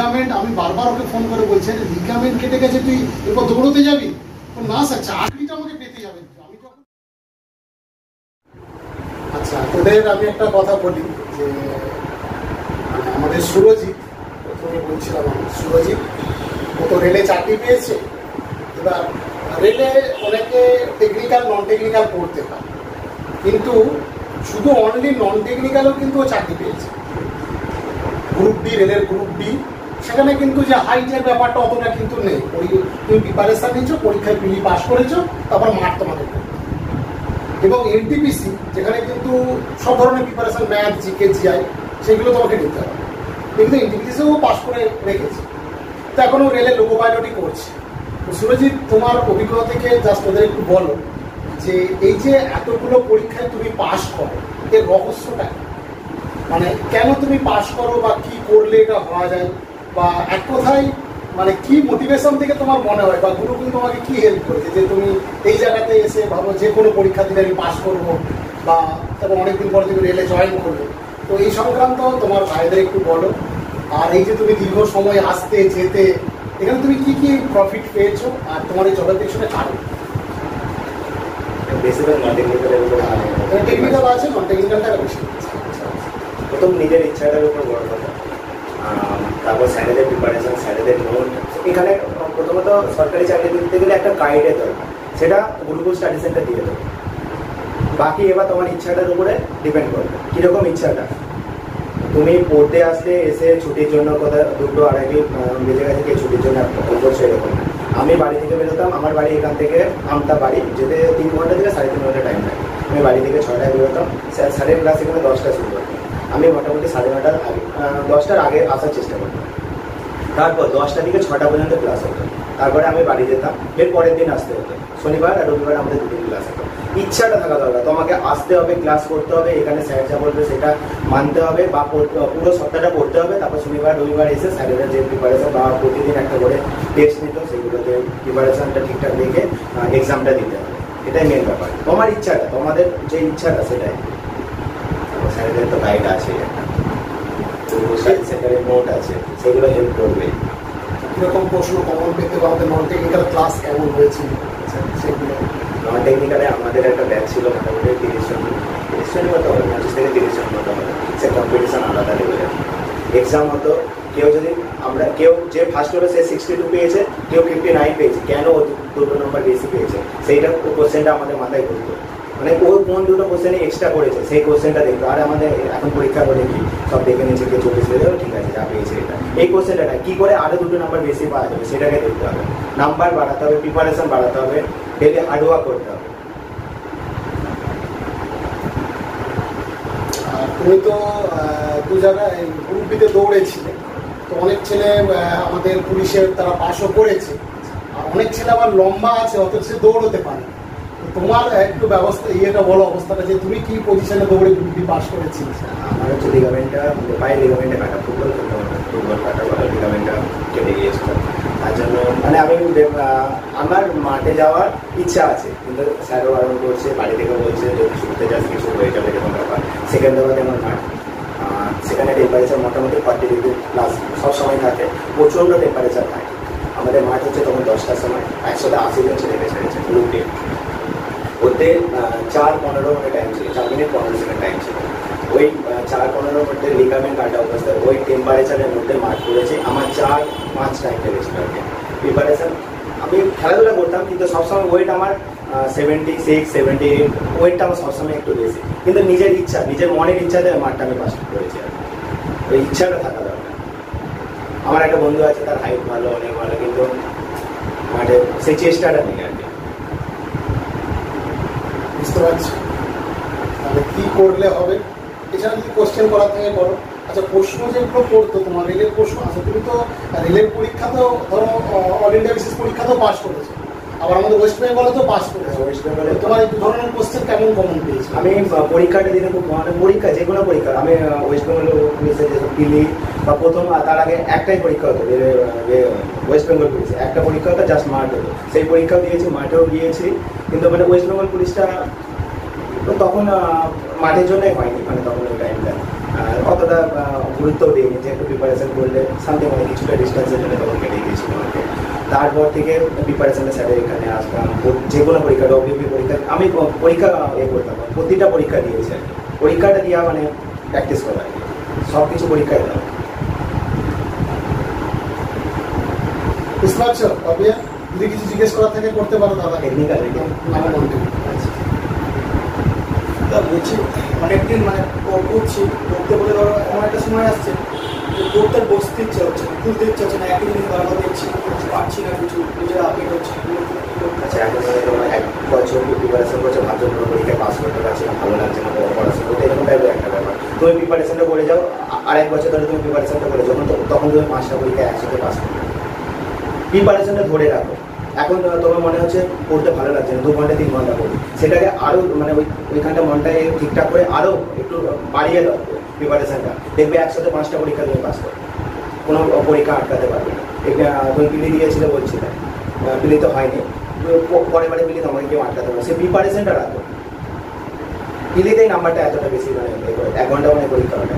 Ligament, আমি বারবার ওকে phone করে বলছি লিগামেন্ট কেটে গেছে, তুই এরপর দৌড়তে যাবি? না স্যার, চাকরিটা আমাকে পেতে যাবে। আমি তখন আচ্ছা, তোদের আমি একটা কথা বলি যে আমাদের সুরজিৎ, প্রথমে বলছিলাম সুরজিৎ, ও তো রেলে চাকরি পেয়েছে। এবার রেলে অনেকে টেকনিক্যাল নন টেকনিক্যাল পড়তে পারে, কিন্তু শুধু অনলি নন টেকনিক্যালও কিন্তু ও চাকরি পেয়েছে। গ্রুপ ডি, রেলের গ্রুপ ডি, সেখানে কিন্তু যে হাইটের ব্যাপারটা অতটা কিন্তু নেই। তুমি প্রিপারেশন নিচ্ছ, পরীক্ষায় পিলি পাস করেছো, তারপর মাঠ তোমাকে করতে। এবং এনটিপিসি যেখানে কিন্তু সব ধরনের প্রিপারেশন, ম্যাথ, জিকে, জিআই, সেগুলো তোমাকে নিতে হবে। কিন্তু এনটিপিসিও পাস করে রেখেছে, তো এখনও রেলে লোকো পাইলটই করছে। তো সুরজিৎ, তোমার অভিজ্ঞতা থেকে জাস্ট ওদের একটু বলো যে এই যে এতগুলো পরীক্ষায় তুমি পাস করো, এর রহস্যটা মানে কেন তুমি পাস করো, বা কি করলে এটা হওয়া যায়, বা এক কথায় মানে কি মোটিভেশন থেকে তোমার মনে হয়, বা গুরুকুল তোমাকে কি হেল্প করেছে যে তুমি এই জায়গাতে এসে ভাবো যে কোনো পরীক্ষা দিলে আমি পাস করবো, বা তারপর অনেকদিন পরে তুমি রেলে জয়েন করবে। তো এই সংক্রান্ত তোমার ভাইদের একটু বলো। আর এই যে তুমি দীর্ঘ সময় আসতে যেতে, এখানে তুমি কি কি প্রফিট পেয়েছো, আর তোমার এই জবের পেছনে কারণ? টেকনিক্যাল আছে, নন টেকনিক্যালটা বেশি। প্রথম নিজের ইচ্ছাটার উপর বড় কথা, তারপর স্যারেদের প্রিপারেশন, স্যারেদের নোট। এখানে প্রথমত সরকারি চাকরি দিতে গেলে একটা গাইডের দরকার, সেটা গুরুকুল স্টাডি সেন্টার দিয়ে দেবে। বাকি এবার তোমার ইচ্ছাটার উপরে ডিপেন্ড করবে, কীরকম ইচ্ছাটা। তুমি পড়তে আসলে এসে ছুটির জন্য কথা 2টো 2:30 বেজে গেছে, কি ছুটির জন্য অবশ্যই এরকম। আমি বাড়ি থেকে বেরোতাম, আমার বাড়ি এখান থেকে আমতা বাড়ি যেতে 3 ঘন্টা থেকে 3.5 ঘন্টা টাইম লাগে। আমি বাড়ি থেকে 6টায় বেরোতাম, স্যারের ক্লাস এখানে 10টায় শুরু করতাম। আমি মোটামুটি 9:30টার আগে 10টার আগে আসার চেষ্টা করতাম। তারপর 10টা থেকে 6টা পর্যন্ত ক্লাস হতো, তারপরে আমি বাড়ি যেতাম। এর পরের দিন আসতে হতো, শনিবার আর রবিবার আমাদের 2 দিন ক্লাস হতো। ইচ্ছাটা থাকা দরকার, তোমাকে আসতে হবে, ক্লাস করতে হবে, এখানে স্যার যা বলবে সেটা মানতে হবে, বা পুরো সপ্তাহটা পড়তে হবে। তারপর শনিবার রবিবার এসে স্যারেরা যে প্রিপারেশন, বা প্রতিদিন একটা করে টেস্ট নিত, সেগুলোতে প্রিপারেশনটা ঠিকঠাক দেখে এক্সামটা দিতে হবে। এটাই মেন ব্যাপার। তোমার ইচ্ছাটা, তোমাদের যে ইচ্ছাটা সেটাই। স্যারেদের তো গাইড আছে, তো স্টাডি সেন্টারের নোট আছে, সেগুলো হেল্প করবে। কীরকম প্রশ্ন কমন পেতে বা আমাদের নন টেকনিক্যাল ক্লাস কেমন হয়েছিল সেগুলো? নন টেকনিক্যালে আমাদের একটা ব্যাচ ছিল মোটামুটি 30 জন মতো হবে, 25 থেকে 30 জন মতো হবে। সে কম্পিটিশন আলাদা লেভেলের। এক্সাম হতো, কেউ যে ফার্স্ট হলো সে 62 পেয়েছে, কেউ 59 পেয়েছে। কেন ও 2 নম্বর বেশি পেয়েছে সেইটা কোশ্চেনটা আমাদের মাথায় ঘুরতো। মানে ও কোন 2টো কোশ্চেনে এক্সট্রা করেছে সেই কোশ্চেনটা দেখতো। আর আমাদের এখন পরীক্ষা করে কি সব দেখে নিয়েছে, কেউ 24 পেয়ে যাবে, ঠিক আছে, যা পেয়েছে এটা। এই কোশ্চেনটা না, কী করে আরও 2টো নাম্বার বেশি পাওয়া যাবে সেটাকে দেখতে হবে। নাম্বার বাড়াতে হবে, প্রিপারেশন বাড়াতে হবে, ডেলি হার্ডওয়ার্ক করতে হবে। তুমি তো 2 জায়গায় গ্রুপ বিতে দৌড়েছিলে, তো অনেক ছেলে আমাদের পুলিশের তারা পাশও করেছে, আর অনেক ছেলে আবার লম্বা আছে, অথচ সে দৌড়তে পারে। তোমার একটু ব্যবস্থা ইয়েটা বলো, অবস্থাটা যে তুমি কি পজিশনে দৌড়ে গ্রুপ বি পাস করেছিলে? আমার হচ্ছে লিগামেন্টটা, পায়ে লিগামেন্টে কাটা, ফুটবল কাটা বলে লিগামেন্টটা কেটে গিয়েছিল। তার জন্য মানে আমি আমার মাঠে যাওয়ার ইচ্ছা আছে, কিন্তু স্যারও বারণ করছে, বাড়ি থেকে বলছে যদি ছুটতে যাস কিছু হয়ে যাবে এরকম ব্যাপার। সেকেন্ড দেওয়াতে আমার মাঠ, সেখানে টেম্পারেচার মোটামুটি 40 ডিগ্রি প্লাস সবসময় থাকে, প্রচণ্ড টেম্পারেচার থাকে। আমাদের মাঠ হচ্ছে তখন 10টার সময় 180 জন ছেলেকে ছেড়েছে গ্রুপ ডে। ওতে 4:15 মিনিট টাইম ছিল, 4 মিনিট 15 সেকেন্ড টাইম ছিল। ওই 4:15 মধ্যে লিগামেন্ট কাটা অবস্থায় ওই টেম্পারেচারের মধ্যে মাঠ করেছে। আমার 4-5 টাইম লেগেছিল আর কি। প্রিপারেশন আমি খেলাধুলা করতাম, কিন্তু সবসময় ওয়েট আমার 76, 78, ওয়েটটা আমার সবসময় একটু বেশি। কিন্তু নিজের ইচ্ছা, নিজের মনের ইচ্ছাতে মাঠটা আমি পাস করেছি আর কি। ওই ইচ্ছাটা থাকা দরকার। আমার একটা বন্ধু আছে, তার হাইট ভালো, অনেক ভালো, কিন্তু মাঠে সেই চেষ্টাটা নেই আর কি। বুঝতে পারছি, তাহলে কী করলে হবে? এছাড়া যদি কোশ্চেন করার থেকে করো। আচ্ছা, প্রশ্ন যেগুলো করতো তোমার রেলের প্রশ্ন আছে, তুমি তো রেলের পরীক্ষাতেও ধরো অল ইন্ডিয়া বিশেষ পরীক্ষাতেও পাস করেছো, আবার আমাদের ওয়েস্ট বেঙ্গলে তো পাস করেছো। ওয়েস্ট বেঙ্গলে তোমার এই 2 ধরনের কোশ্চেন কেমন কমন পেয়েছো? আমি পরীক্ষাটা দিলে খুব মানে পরীক্ষা, যে কোনো পরীক্ষা, আমি ওয়েস্ট বেঙ্গল পুলিশে পিলি বা প্রথম তার আগে একটাই পরীক্ষা হতো ওয়েস্ট বেঙ্গল পুলিশে, একটা পরীক্ষা হতো জাস্ট মাঠ হতো। সেই পরীক্ষাও দিয়েছি, মাঠেও গিয়েছি, কিন্তু মানে ওয়েস্ট বেঙ্গল পুলিশটা তখন মাঠের জন্যই হয়নি, মানে তখন ওই টাইমটা অতটা গুরুত্ব দিইনি যে একটু প্রিপারেশন করলে সামথিং মানে কিছুটা ডিস্টেন্সের জন্য তখন কেটে গিয়েছিল আমাকে। তারপর থেকে প্রিপারেশনের সাথে এখানে আসলাম, যে কোনো পরীক্ষা ডব্লিউপি পরীক্ষা আমি পরীক্ষা করতাম, প্রতিটা পরীক্ষা দিয়েছি আর কি। পরীক্ষাটা দিয়া মানে প্র্যাকটিস করা আর কি, সব কিছু পরীক্ষায় দাও। বুঝতে পারছো? তবে যদি কিছু জিজ্ঞেস করা থাকে করতে পারো দাদা। টেকনিক্যাল বলছি অনেকদিন মানে করছি, করতে বলে ধরো এমন একটা সময় আসছে যে করতে বসতে ইচ্ছে হচ্ছে না, খুলতে ইচ্ছে হচ্ছে না, একই জিনিস বারবার দেখছি, পারছি না, কিছু নিজের আপডেট হচ্ছে না। আচ্ছা, এখন মানে তোমার 1 বছর প্রিপারেশন করছো, ভাবছো কোনো পরীক্ষায় পাস করতে পারছি না, ভালো লাগছে না পড়াশোনা করতে, এরকম টাইপের একটা ব্যাপার। তুমি প্রিপারেশনটা করে যাও, আর 1 বছর ধরে তুমি প্রিপারেশনটা করে যখন তখন তুমি 5টা পরীক্ষায় একসাথে পাস করবে। প্রিপারেশনটা ধরে রাখো। এখন তোমার মনে হচ্ছে পড়তে ভালো লাগছে না, 2 ঘন্টা 3 ঘন্টা পড়ি, সেটাকে আরও মানে ওইখানটা মনটাকে ঠিকঠাক করে আরও একটু বাড়িয়ে দাও প্রিপারেশনটা, দেখবে একসাথে 5টা পরীক্ষা তুমি পাস করো, কোনো পরীক্ষা আটকাতে পারবে না। তুমি পিলি দিয়েছিলে বলছিলে, পিলি তো হয়নি, পরে পিলি তোমাকে কেউ আটকাতে পারবে, সে প্রিপারেশনটা রাখো। পিলিতেই নাম্বারটা এতটা বেশি মানে 1 ঘন্টা মানে পরীক্ষা হবে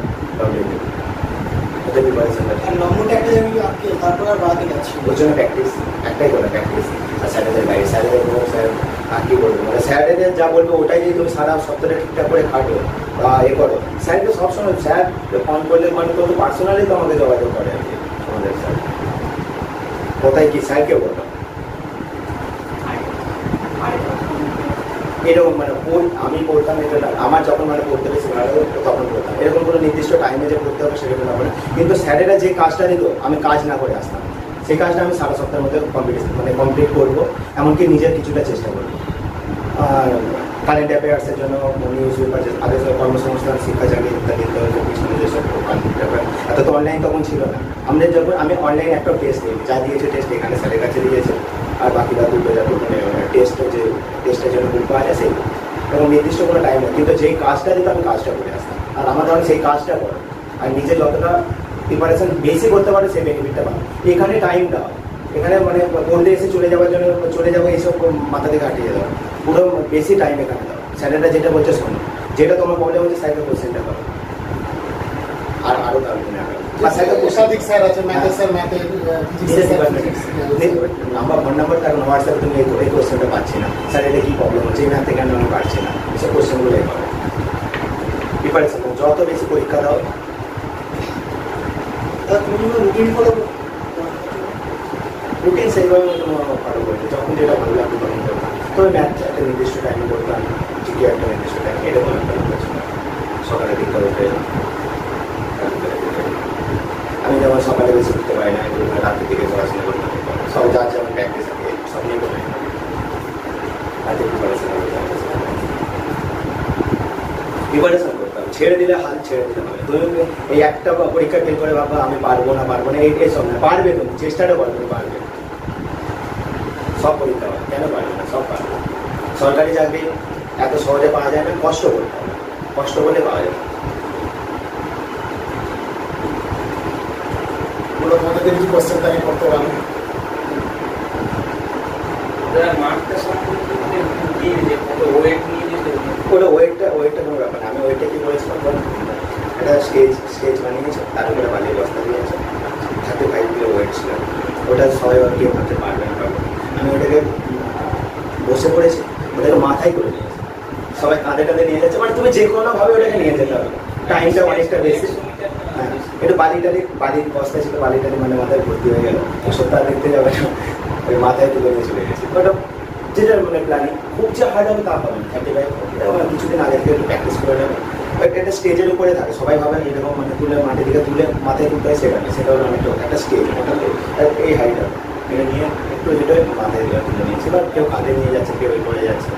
প্রিপারেশনটা। আর নম্বরটা একটা জায়গায় আটকে তারপর আর বাড়াতে যাচ্ছি, ওর জন্য প্র্যাকটিস, একটাই করে প্র্যাকটিস। আর স্যাটারডে গাইড, স্যাটারডে কোনো স্যার আর কী বলবো, মানে স্যাটারডে যা বলবো ওটাই যদি তুমি সারা সপ্তাহে ঠিকঠাক করে খাটো বা করো। স্যার তো সবসময় স্যার ফোন করলে মানে তো পার্সোনালি তো আমাকে যোগাযোগ করে আর কি আমাদের স্যার। কোথায় কি স্যারকে বলো এরকম মানে আমি পড়তাম, এটা না আমার যখন মানে পড়তে বেশি ভালো হতো তখন পড়তাম, এরকম কোনো নির্দিষ্ট টাইমে যে পড়তে হবে সেরকম না। কিন্তু স্যারেরা যে কাজটা দিত আমি কাজ না করে আসতাম, সেই কাজটা আমি সারা সপ্তাহের মধ্যে কমপ্লিট করবো, এমনকি নিজের কিছুটা চেষ্টা করবো। আর কারেন্ট অ্যাফেয়ার্সের জন্য নিউজ পেপার, আগে কর্মসংস্থান, শিক্ষা চাকরি ইত্যাদি পিছনে যেসব ব্যাপার, এত তো অনলাইন তখন ছিল না। আমাদের যখন আমি অনলাইন একটা টেস্ট দিই, যা দিয়েছে টেস্ট এখানে স্যারের কাছে দিয়েছে, আর বাকিটা দুটো মানে টেস্টের যে টেস্টের জন্য বুক পাওয়া যায় সেই, এবং নির্দিষ্ট কোনো টাইম নেই, কিন্তু যেই কাজটা দিত আমি কাজটা করে আসতাম। আর আমার ধরনের সেই কাজটা করো, আর নিজে যতটা প্রিপারেশন বেশি করতে পারে সেই বেনিফিটটা পাবে। এখানে টাইম দাও, এখানে মানে পড়তে এসে চলে যাওয়ার জন্য চলে যাবো এইসব মাথা থেকে কাটিয়ে দেওয়া, পুরো বেশি টাইম এখানে দাও। স্যারেরা যেটা বলছে শোনো, যেটা তোমার প্রবলেম হচ্ছে স্যারকে কোশ্চেনটা করো, আর আরও তার একাধিক স্যার আছে, ম্যাথের স্যার, ম্যাথের নাম্বার ফোন নাম্বার থাকবে হোয়াটসঅ্যাপে, তুমি এই কোশ্চেনটা পাচ্ছি না স্যার, এটা কী প্রবলেম হচ্ছে, এই ম্যাথ থেকে আমি পারছি না, এসব কোশ্চেনগুলোই পাবে। প্রিপারেশন যত বেশি পরীক্ষা দাও, তুমি রুটিন ফলো রুটিন সেইভাবে ফলো করবে, যখন যেটা ভালো লাগবে তখন করতাম। তবে ম্যাথ একটা নির্দিষ্ট টাইমে করতাম, জিকে একটা নির্দিষ্ট টাইম, এরকম একটা ব্যাপার ছিল। সকালে দিকটা উঠে আমি যেমন সকালে বেশি উঠতে পারি না, রাতের দিকে পড়াশোনা করতে পারি, সব যার যেমন প্র্যাকটিস থাকে সব নিয়ে করে রাতে প্রিপারেশন করতাম। ছেড়ে দিলে হাল ছেড়ে দিতে হবে। তুমি এই একটা পরীক্ষা ফেল করে ভাববা আমি পারবো না এইসব না, পারবে, তুমি চেষ্টাটা করো, তুমি পারবে। সব পরীক্ষা হয়, কেন পারবে না, সব পারবে। সরকারি চাকরি এত সহজে পাওয়া যায় না, কষ্ট করতে হবে, কষ্ট করলে পাওয়া যাবে। তোমাদের কিছু কোশ্চেন তাকে করতে পারো। ওয়েটটা কোনো ব্যাপার না, আমি ওয়েটটা কি করেছিলাম, একটা স্টেজ বানিয়েছে, তার উপরে বালির বস্তা দিয়েছে, 35 কিলো ওয়েট ছিল, ওটা সবাই কেউ ভাবতে পারবে না, আমি ওটাকে বসে পড়েছি, ওটাকে মাথায় করে নিয়েছি, সবাই কাঁধে কাঁধে নিয়ে যাচ্ছে, মানে তুমি যে কোনোভাবে ওটাকে নিয়ে যেতে হবে, টাইমটা অনেকটা বেশি। হ্যাঁ, একটু বালির বস্তা ছিল, বালিটালি মানে মাথায় ভর্তি হয়ে গেল, সপ্তাহ দেখতে যাবে না, ওই মাথায় তুলে নিয়ে চলে গেছি। ওটা যেটা মানে প্ল্যানিং খুব যে হার্ড হবে তা হবে না, 35 কিছুদিন আগে থেকে একটু প্র্যাকটিস করে নেবে। একটা স্টেজের উপরে থাকে, সবাই ভাবে এরকম মানে তুলে মাটি থেকে তুলে মাথায় তুলতে হয়, সেটা হলো অনেকটা একটা স্টেজ, এই হাইটটা এটা নিয়ে একটু যেটা মাথায় তুলে নিয়েছে, বা কেউ কাঁধে নিয়ে যাচ্ছে, কেউ করে যাচ্ছে,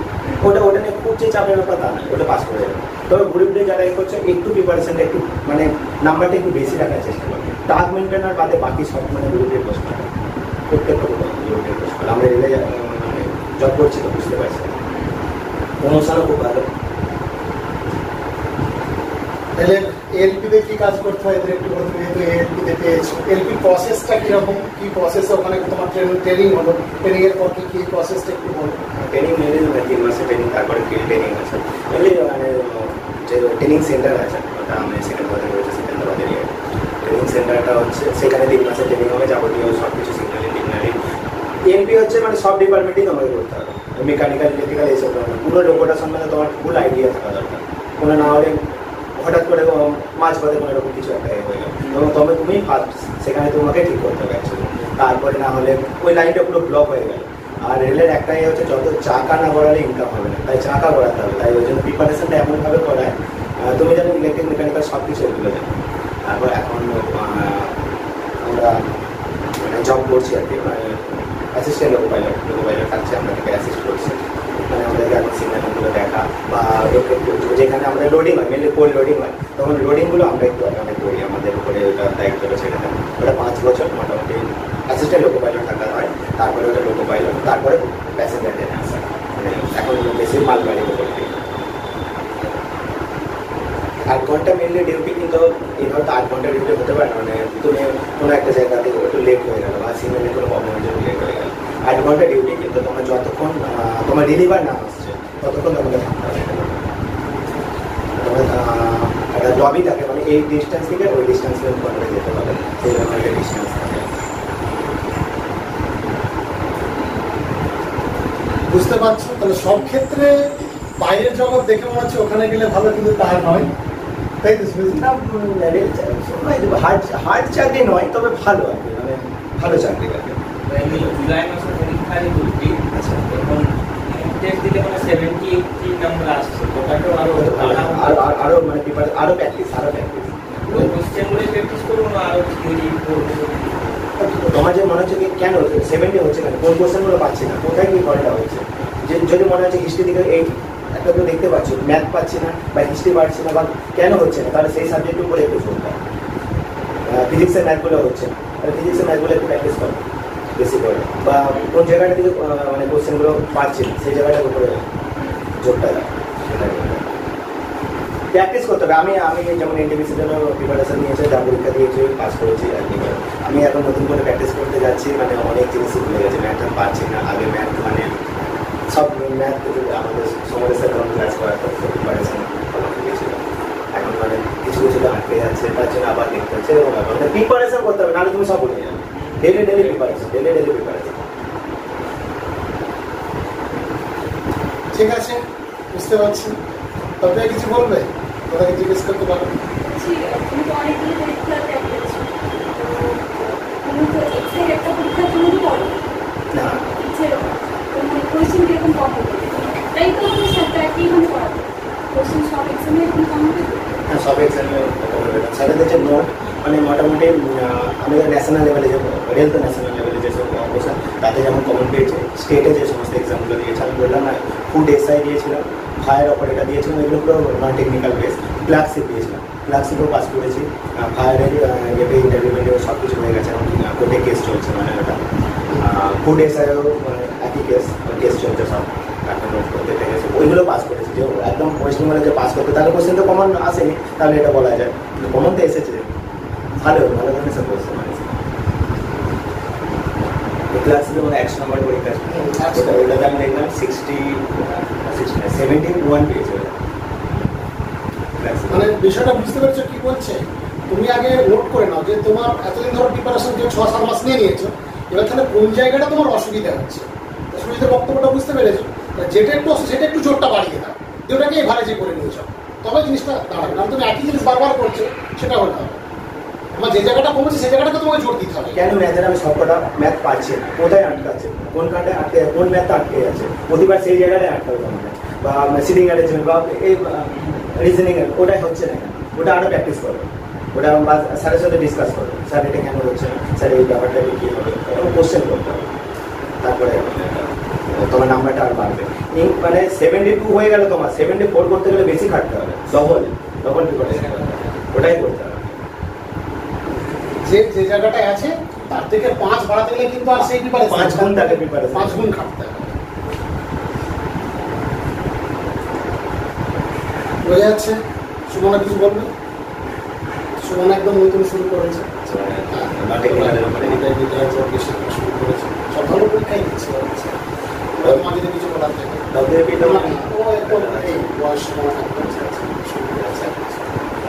ওটা নিয়ে খুব যে চাপের ব্যাপার তা না, ওটা পাস করে যাবে। তবে গ্রুপ ডে যারা করছে একটু প্রিপারেশনটা একটু মানে নাম্বারটা একটু বেশি রাখার চেষ্টা করবে, টাস্ক মেনটেনার বাদে বাকি সব মানে গ্রুপ ডে প্রশ্ন, প্রত্যেকটা গ্রুপ ডে প্রশ্ন। আমরা রেলে মানে জব করছি তো বুঝতে পারছি, প্রমোশনও খুব ভালো। তাহলে এলপিতে কি কাজ করতে হয় এদের একটু বলতে, যেহেতু এলপিতে পেয়েছো, এলপি প্রসেসটা কিরকম, কি প্রসেস ওখানে তোমার ট্রেনিং হলো, ট্রেনিং এর পর কি প্রসেসটা একটু বলো। ট্রেনিং নিলে 3 মাসের ট্রেনিং, তারপরে ফিল্ড ট্রেনিং আছে। এমনি মানে যে ট্রেনিং সেন্টার আছে, ওটা আমি সেকেন্দ্রাবাদে রয়েছে, সেকেন্দ্রাবাদের ট্রেনিং সেন্টারটা হচ্ছে, সেখানে 3 মাসের ট্রেনিং হবে, যাবতীয় সব কিছু সিগন্যাল ইঞ্জিনিয়ারিং এমপি হচ্ছে, মানে সব ডিপার্টমেন্টেই তোমাকে করতে হবে, মেকানিক্যাল ইলেকট্রিক্যাল এইসব পুরো রোবটটা সম্বন্ধে তোমার ফুল আইডিয়া থাকা দরকার। কোনো না হলে হঠাৎ করে মাঝপথে কোনো এরকম কিছু একটা হয়ে গেল, এবং তুমি ফার্স্ট সেখানে তোমাকে ঠিক করতে হবে অ্যাকচুয়ালি। তারপরে না হলে ওই লাইনটা পুরো ব্লক হয়ে গেল। আর রেলের একটাই হচ্ছে, যত চাকা না গড়ালে ইনকাম হবে না, তাই চাকা গড়াতে হবে। তাই ওই জন্য প্রিপারেশনটা এমনভাবে করায়, তুমি জানো ইলেকট্রিক মেকানিক্যাল সব কিছু এগুলো জানো। তারপর এখন আমরা মানে জব করছি আর কি, মানে অ্যাসিস্ট্যান্ট লোকো পাইলট থাকছে, আমাদেরকে অ্যাসিস্ট করছে, মানে আমাদেরকে এখন সিগন্যালগুলো দেখা বা যেখানে আমাদের লোডিং হয়, মেনলি কোল লোডিং হয়, তখন লোডিংগুলো আমরা একটু অনেক করি, আমাদের উপরে ওটা দায়িত্বটা ছেড়ে দেয়। ওটা 5 বছর মোটামুটি অ্যাসিস্ট্যান্ট লোকো পাইলট থাকা হয়, তারপরে ওটা লোকো পাইলট, তারপরে প্যাসেঞ্জার ট্রেনে আসা, মানে এখন বেশি মালগাড়ি উপর 8 ঘন্টা মেনলি ডিউটি, কিন্তু এই ধরো 8 ঘন্টা ডিউটি হতে পারে না, মানে তুমি কোনো একটা জায়গাতে একটু লেট হয়ে গেল বা সিগন্যালে কোনো প্রবলেমের জন্য লেট হয়ে গেল, 8 ঘন্টা ডিউটি, কিন্তু তোমার যতক্ষণ তোমার ডেলিভার না আসছে ততক্ষণ তোমাকে থাকতে হবে। তোমার একটা লবি থাকে, মানে এই ডিস্টেন্স থেকে ওই ডিস্টেন্সের উপরে যেতে পারে, সেই রকম একটা ডিস্টেন্স থাকে। বুঝতে পারছো? তাহলে সব ক্ষেত্রে বাইরের জগৎ দেখে মনে হচ্ছে ওখানে গেলে ভালো, কিন্তু তার নয়, তাই তো? হার্ড চাকরি নয়, তবে ভালো আর কি, মানে ভালো চাকরি আর কি। জুলাই মাসে পরীক্ষায় ভর্তি, আচ্ছা, এখন টেস্ট দিলে মানে 70-80 নাম্বার আসছে, ওটাকেও আরো মানে আরো প্র্যাকটিস কোশ্চেনগুলো প্র্যাকটিস করবো না, আরো থিওরি করবো। তোমার যে মনে হচ্ছে কি কেন 70 হচ্ছে কেন, কোন কোশ্চেনগুলো পাচ্ছি না, কোথায় কি ফলটা হচ্ছে? যে যদি মনে হচ্ছে হিস্ট্রি দিকে এই একটা তো দেখতে পাচ্ছি ম্যাথ পাচ্ছি না বা হিস্ট্রি পাচ্ছি না, বা কেন হচ্ছে না, তাহলে সেই সাবজেক্টের উপরে একটু চলতে হবে। ফিজিক্সের ম্যাথগুলো হচ্ছে না, তাহলে ফিজিক্সের ম্যাথগুলো একটু প্র্যাকটিস করো বেশি করে, বা কোন জায়গাটা থেকে মানে কোশ্চেনগুলো পাচ্ছি না সেই জায়গাটার উপরে জোরটা দেয়, প্র্যাকটিস করতে হবে। আমি যেমন এনটিপিসির জন্য প্রিপারেশন নিয়েছি, যা পরীক্ষা দিয়েছি, পাস করেছি আর কি। আমি এখন নতুন করে প্র্যাকটিস করতে যাচ্ছি, মানে অনেক জিনিসই ভুলে গেছে, ম্যাথটা পারছি না। আগে ম্যাথ মানে সব ম্যাথ আমাদের সময়ের সাথে ক্লাস করার পর প্রিপারেশন গিয়েছিল, এখন মানে কিছু কিছু আটকে যাচ্ছে, তার জন্য আবার দেখতে হচ্ছে। এরকম ব্যাপার, মানে প্রিপারেশন করতে হবে, নাহলে তুমি সব ভুলে যাবে। Daily preparation, daily preparation. ঠিক আছে, বুঝতে পারছি। তবে কিছু বলবে, তোরা জিজ্ঞেস করতে পারো। তুমি তো অনেকগুলো পরীক্ষা ত্যাগ করেছো, তুমি তো এক্সের একটা পরীক্ষার জন্য পড়ো না, মানে কোয়েশ্চেন কিরকম কম হবে, তাই তো আমি স্যারটা একইভাবে পড়াবো, কোয়েশ্চেন সব এক্সামে এরকম কম হবে। হ্যাঁ, সব এক্সামে স্যারেদের যে নোট মানে মোটামুটি আমাদের ন্যাশনাল লেভেলে যে রেল তো ন্যাশনাল লেভেলে যেসব অবস্থা, তাতে যেমন কমন পেয়েছে, স্টেটে যে সমস্ত এক্সামগুলো দিয়েছে, আমি বললাম না, ফুড এসআই দিয়েছিলাম, ফায়ার অপারেটার দিয়েছিলাম, এগুলো পুরো নন টেকনিক্যাল বেস। ক্লার্কশিপ দিয়েছিলাম, ক্লার্কশিপও পাস করেছি। ফায়ারের ইয়েতে ইন্টারভিউ সব কিছু হয়ে গেছে, এখন কোর্টে কেস চলছে, মানে ওটা ফুড এসআইও একই কেস চলছে, সব এখন নোট করতে গেছে, ওইগুলো পাস করেছি। যে একদম ওয়েস্ট বেঙ্গলে যে পাস করতে, তাহলে কোশ্চেন তো কমন আসেনি, তাহলে এটা বলা যায়, কিন্তু কমন তো এসেছে, ভালো ধরনের সব কোশ্চেন মানে ক্লাসে মানে 100 নম্বর পরীক্ষা, ওটাতে আমি দেখলাম 71 পেয়েছে। মানে বিষয়টা বুঝতে পেরেছো কি বলছে? তুমি আগে নোট করে নাও যে তোমার এতদিন ধরো প্রিপারেশন যে 6-7 মাস নিয়ে নিয়েছো, এবার তাহলে কোন জায়গাটা তোমার অসুবিধা হচ্ছে, সুবিধার বক্তব্যটা বুঝতে পেরেছো, যেটা একটু সেটা একটু জোরটা বাড়িয়ে দাও, যে ওটাকে এভারেজে করে নিয়েছো, তবে জিনিসটা দাঁড়াবে। কারণ তুমি একই জিনিস বারবার করছো, সেটা হতে হবে। আমার যে জায়গাটা কমেছে সেই জায়গাটাকে তোমাকে জোর দিতে হবে। কেন ম্যাথের আমি সবকটা ম্যাথ পাচ্ছি না, কোথায় আটকাচ্ছে, কোন কাণ্ডে আটকে, কোন ম্যাথটা আটকে যাচ্ছে, প্রতিবার সেই জায়গাটায় আটকাবে আমাদের, বা সিটিং অ্যারেঞ্জমেন্ট বা এই রিজনিং ওটাই হচ্ছে না, ওটা আরও প্র্যাকটিস করবে, ওটা স্যারের সাথে ডিসকাস করবে, স্যার এটা কেন হচ্ছে না, স্যার এই ব্যাপারটা কী হবে, এরকম কোশ্চেন করতে হবে। তারপরে তোমার নাম্বারটা আর বাড়বে। মানে 72 হয়ে গেল, তোমার 74 করতে গেলে বেশি খাটতে হবে, ডবল প্রিপারেশন করতে হবে, ওটাই করতে হবে। যে জায়গাটায় আছে তার থেকে 5 বাড়াতে গেলে কিন্তু আর সেই প্রিপারেশন 5 গুণ তাকে প্রিপারেশন 5 গুণ খাটতে হবে। বোঝা যাচ্ছে? সুমনা কিছু বলবে? সুমনা একদম নতুন শুরু করেছে, শুরু করেছে, সব ভালো পরীক্ষাই দিচ্ছে, মাঝে কিছু বলার থাকে, ও একদম এই বয়স সুমনা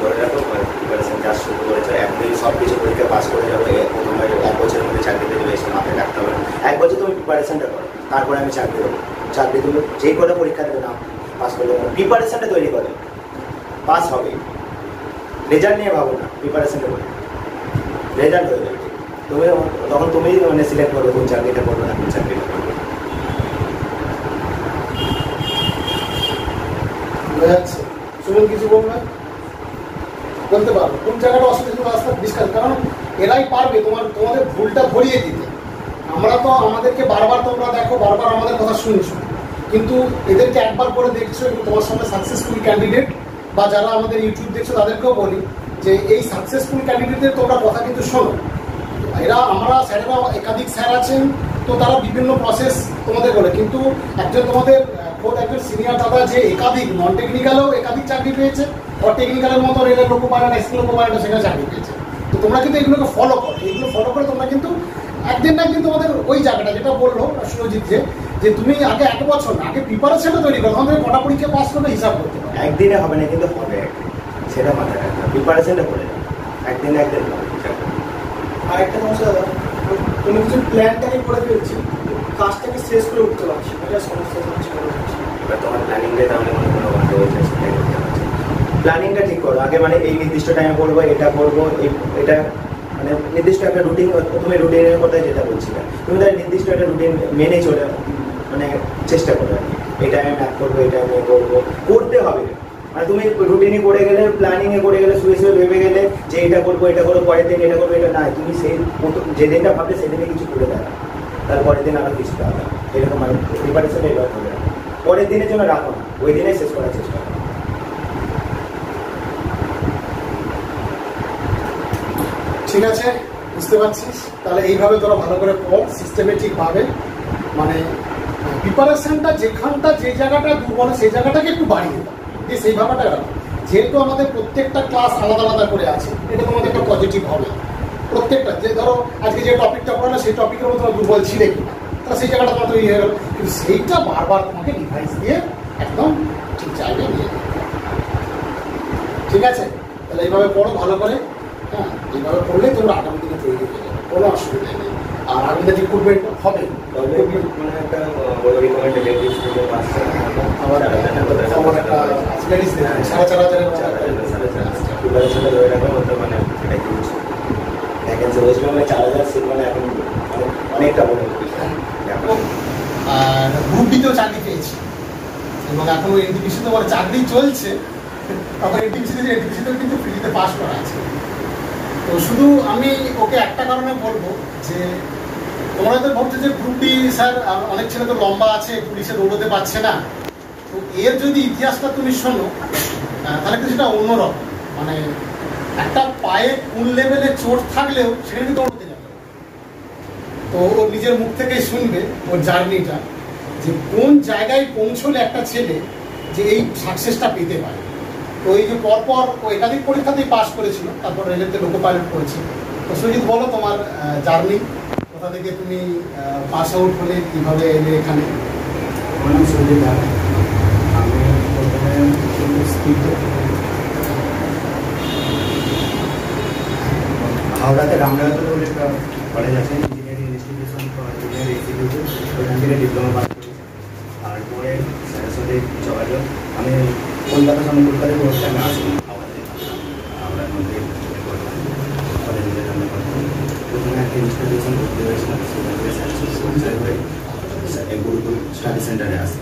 ধরে রাখো প্রিপারেশন যা শুরু করেছো এখনই সব কিছু পরীক্ষা পাস করে যাবো প্রথমবার 1 বছরের মধ্যে চাকরি পেয়ে এসে মাথায় রাখতে হবে 1 বছর তুমি প্রিপারেশনটা করো, তারপরে আমি চাকরি দেবো। চাকরি তুমি যেই কটা পরীক্ষা দেবে না পাস করলে প্রিপারেশনটা তৈরি করে পাস হবে। রেজাল্ট নিয়ে ভাবো না, প্রিপারেশনটা করে রেজাল্ট হয়ে যাবে। তুমি তখন তুমি মানে সিলেক্ট করবে কোন চাকরিটা করবে না কোন চাকরিটা করবে। যাচ্ছে সুমন কিছু বলবে, বলতে পারবো কোন জায়গাটা অসুবিধা রাস্তা ডিসকাস, কারণ এরাই পারবে তোমাদের ভুলটা ধরিয়ে দিতে। আমরা তো আমাদেরকে বারবার তোমরা দেখো, বারবার আমাদের কথা শুনছো, কিন্তু এদেরকে একবার করে দেখছো এবং তোমার সামনে সাকসেসফুল ক্যান্ডিডেট বা যারা আমাদের ইউটিউব দেখছো তাদেরকেও বলি যে এই সাকসেসফুল ক্যান্ডিডেটদের তোমরা কথা কিন্তু শোনো। এরা আমরা স্যারেরা একাধিক স্যার আছেন, তো তারা বিভিন্ন প্রসেস তোমাদের বলে, কিন্তু একজন তোমাদের খোদ একজন সিনিয়র দাদা যে একাধিক নন টেকনিক্যালেও একাধিক চাকরি পেয়েছে, আর টেকনিক্যালের মতো রেলের লোকো পায়লট স্কুল লোকো পায়লট সেখানে চাকরি পেয়েছে। তো তোমরা কিন্তু এগুলোকে ফলো করো, এইগুলো ফলো করে তোমরা কিন্তু একদিন না একদিন তোমাদের ওই জায়গাটা যেটা বললো সুরজিৎ যে তুমি আগে 1 বছর না আগে প্রিপারেশনটা তৈরি করো, তখন তুমি কটা পরীক্ষা পাস করবে হিসাব করতে পারো। একদিনে হবে না কিন্তু হবে, সেটা মাথায় রাখতে হবে। প্রিপারেশনটা করে একদিন হবে। আর একটা সমস্যা দাদা, কোনো কিছু প্ল্যানটাকে করে ফেলছি, কাজটাকে শেষ করে উঠতে পারছি, এটা সমস্যা হচ্ছে। এবার তোমার প্ল্যানিংটা তাহলে কোনো গন্ডগোল হয়েছে, সেটাই করতে পারছি। প্ল্যানিংটা ঠিক করো আগে, মানে এই নির্দিষ্ট টাইমে করবো, এটা করবো, এটা মানে নির্দিষ্ট একটা রুটিন। তুমি রুটিনের কথাই যেটা বলছিলে, তুমি তাহলে নির্দিষ্ট একটা রুটিন মেনে চলে মানে চেষ্টা করো। এই টাইমে ম্যাথ করবো, এই টাইমে করবো, করতে হবে। মানে তুমি রুটিনে করে গেলে, প্ল্যানিংয়ে করে গেলে, শুয়ে শুয়ে ভেবে গেলে যে এটা করবো এটা করবো, পরের দিন এটা করবো, এটা না, তুমি সেই যে দিনটা ভাবলে সেদিনে কিছু করে দেবে, তারপরের দিন আরো কিছু হবে এরকম। মানে প্রিপারেশন এবার হবে না, পরের দিনের জন্য রাখো না, ওই দিনে শেষ করার চেষ্টা করো। ঠিক আছে, বুঝতে পারছিস? তাহলে এইভাবে তোরা ভালো করে পড় সিস্টেমেটিকভাবে, মানে প্রিপারেশনটা যেখানটা যে জায়গাটা দুর্বল সেই জায়গাটাকে একটু বাড়িয়ে দাও, দিয়ে সেই ভাবাটা রাখো। যেহেতু আমাদের প্রত্যেকটা ক্লাস আলাদা আলাদা করে আছে, এটা তোমাদের একটা পজিটিভ হবে। প্রত্যেকটা যে ধরো আজকে যে টপিকটা পড়ালো সেই টপিকের মধ্যে তোমার দুর্বল ছিলে কিনা, তাহলে সেই জায়গাটা তোমার তৈরি হয়ে গেল, কিন্তু সেইটা বারবার তোমাকে রিভাইজ দিয়ে একদম ঠিক জায়গায় নিয়ে যেতে হবে। ঠিক আছে, তাহলে এইভাবে পড়ো ভালো করে। হ্যাঁ, এইভাবে পড়লেই তোমরা আগামী দিনে তৈরি হয়ে যাবে, কোনো অসুবিধা নেই। আর আগামী রিক্রুটমেন্ট হবে, মানে একটা বড় রিকমেন্ডেড স্টুডেন্ট আসছে আমার একটা 4,500 প্রিপারেশনটা ধরে রাখা হতো, মানে এটা কি ভ্যাকেন্সি ওয়েস্ট বেঙ্গলে 4,000 সিট, মানে এখন অনেকটা বড়। আর গ্রুপ ডিতেও চাকরি পেয়েছি এবং এখন ওই এনটিপিসিতে আমার চাকরি চলছে, তখন এনটিপিসিতেও কিন্তু ফ্রিতে পাস করা আছে। তো শুধু আমি ওকে একটা কারণে বলবো যে তোমরা তো ভাবছো যে গ্রুপ ডি স্যার অনেক ছেলে তো লম্বা আছে, পুলিশে দৌড়তে পারছে না, তো এর যদি ইতিহাসটা তুমি শোনো তাহলে কিন্তু সেটা অন্যরকম। মানে একটা পায়ে কোন লেভেলে চোট থাকলেও সেটা কিন্তু দৌড়তে যাবে। তো ও নিজের মুখ থেকেই শুনবে ওর জার্নিটা, যে কোন জায়গায় পৌঁছলে একটা ছেলে যে এই সাকসেসটা পেতে পারে। তো এই যে পরপর ও একাধিক পরীক্ষাতেই পাস করেছিল, তারপর রেলেতে লোকো পাইলট করেছিল। তো সুজিত বলো তোমার জার্নি, কোথা থেকে তুমি পাস আউট হলে, কীভাবে এলে এখানে? আমার নাম সুজিত দাস। আমি প্রথমে হাওড়াতে রামনাথ বলে একটা কলেজ আছে, engineering institution for junior executive, ওইখান থেকে ডিপ্লোমা পাস করেছি। তারপরে স্যারের সাথে যোগাযোগ, আমি কলকাতার সামনে কলকাতায় পড়তাম, আমি আসি হাওড়ার মধ্যে কলেজের সামনে পড়তাম। প্রথমে একটা ইনস্টিটিউশন ভর্তি হয়েছিলাম, সেখান থেকে স্যার গুরুকুল স্টাডি সেন্টারে আসি।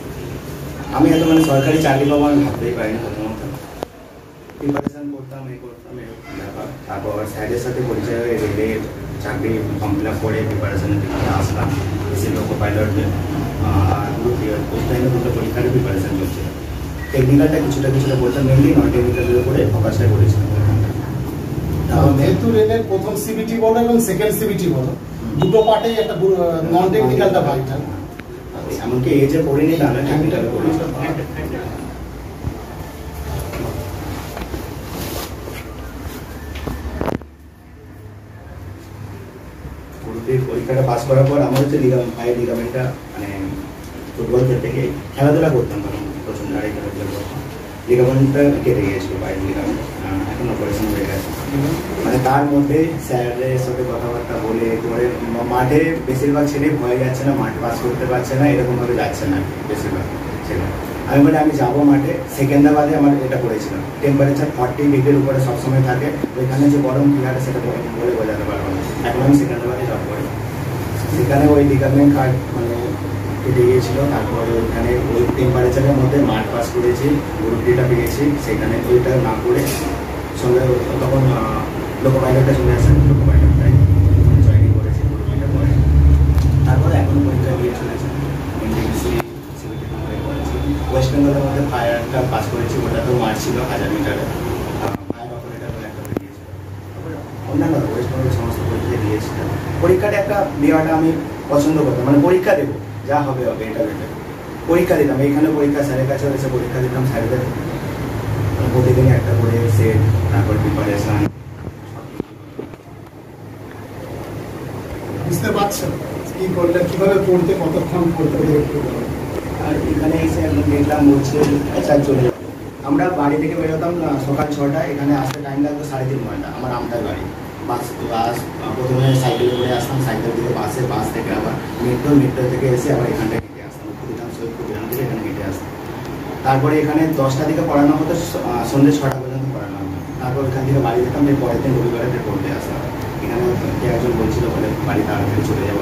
আমি এত মানে সরকারি চাকরি পাবো আমি ভাবতেই পারিনি প্রথমত। প্রিপারেশন করতাম, ব্যাপার। তারপর স্যারের সাথে পরিচয় হয়ে রেলের চাকরি ফর্ম ফিল আপ করে প্রিপারেশনের দিকে আসলাম। এসি লোকো পাইলটের আর গ্রুপ ডি ওই টাইমে দুটো পরীক্ষারই প্রিপারেশন চলছিল। টেকনিক্যালটা কিছুটা বলতাম, মেনলি নন টেকনিক্যালের উপরে ফোকাসটা করেছিলাম। যেহেতু রেলের প্রথম সিবিটি বলো এবং সেকেন্ড সিবিটি বলো, দুটো পার্টেই একটা নন টেকনিক্যালটা ভাইটাল। এমনকি এই যে পড়িনি তা না, টেকনিক্যাল করেছিলাম। পরীক্ষাটা পাস করার পর আমার হচ্ছে পায়ের লিগামেন্টটা, মানে ফুটবল খেলতে গিয়ে খেলাধুলা করতাম, কারণ প্রচন্ড আড়াই খেলাধুলা করতাম। লিগামেন্টটা কেটে গিয়েছিল, বাইরের লিগামেন্ট, এখন অপারেশন হয়ে গেছে। মানে তার মধ্যে স্যারের সাথে কথাবার্তা বলে করে মাঠে বেশিরভাগ ছেলে ভয় যাচ্ছে না, মাঠ পাস করতে পারছে না, এরকমভাবে যাচ্ছে না বেশিরভাগ ছেলে। আমি বলে আমি যাবো মাঠে, সেকেন্দাবাদে আমার এটা করেছিলাম, টেম্পারেচার 40 ডিগ্রির উপরে সবসময় থাকে, ওইখানে যে গরম কী হারে সেটা বলে বোঝাতে পারবো না। এখন আমি সেকেন্দাবাদে জব করি, সেখানে ওই লিগামেন্ট কার্ড মানে কেটে গিয়েছিল। তারপরে ওইখানে ওই টেম্পারেচারের মধ্যে মাঠ পাস করেছি, গ্রুপ ডিটা পেয়েছি, সেখানে ওইটা না করে সঙ্গে তখন লোকো পাইলটটা চলে আসেন, লোকো পাইলটটাই জয়েনিং করেছি গ্রুপ ডিটা করে। তারপরে এখন পরীক্ষা দিয়ে চলেছে, এনটিপিসি সিভিটি কমপ্লিট করেছি। ওয়েস্ট বেঙ্গলের মধ্যে ফায়ারটা পাস করেছি, ওটা তো মারছিল 1000 মিটারে, ফায়ার অপারেটার বলে একটা বেরিয়েছিল। তারপরে অন্যান্য ওয়েস্ট বেঙ্গলের সমস্ত পরীক্ষা দিয়েছিলাম। পরীক্ষাটা একটা দেওয়াটা আমি পছন্দ করতাম, মানে পরীক্ষা দেবো, যা হবে হবে, এটা বেটার পরীক্ষা দিতাম। এইখানে পরীক্ষা স্যারের কাছে এসে পরীক্ষা দিতাম, স্যারেদের প্রতিদিন একটা করে সেট, তারপর প্রিপারেশন। বুঝতে পারছেন কি করলে, কিভাবে পড়তে, কতক্ষণ পড়তে হবে? আর এখানে এসে একদম দেখলাম বলছে আচ্ছা চলে যাবো। আমরা বাড়ি থেকে বেরোতাম সকাল 6টায়, এখানে আসতে টাইম লাগতো 3.5 ঘন্টা। আমার আমটাই বাড়ি, বাস প্রথমে সাইকেলে করে আসতাম, সাইকেল থেকে বাসে, বাস থেকে আবার মেট্রো থেকে এসে আবার এখানটায় হেঁটে আসতাম, ক্ষুদিরাম থেকে এখানে হেঁটে আসতাম। তারপরে এখানে 10টা থেকে পড়ানো হতো, সন্ধ্যে 6টা পর্যন্ত পড়ানো হতো। তারপর এখান থেকে বাড়ি যেতাম, পরের দিন রবিবারে পড়তে আসতাম। এখানে একজন বলছিল বলে বাড়ি তাড়াতাড়ি চলে যাবো,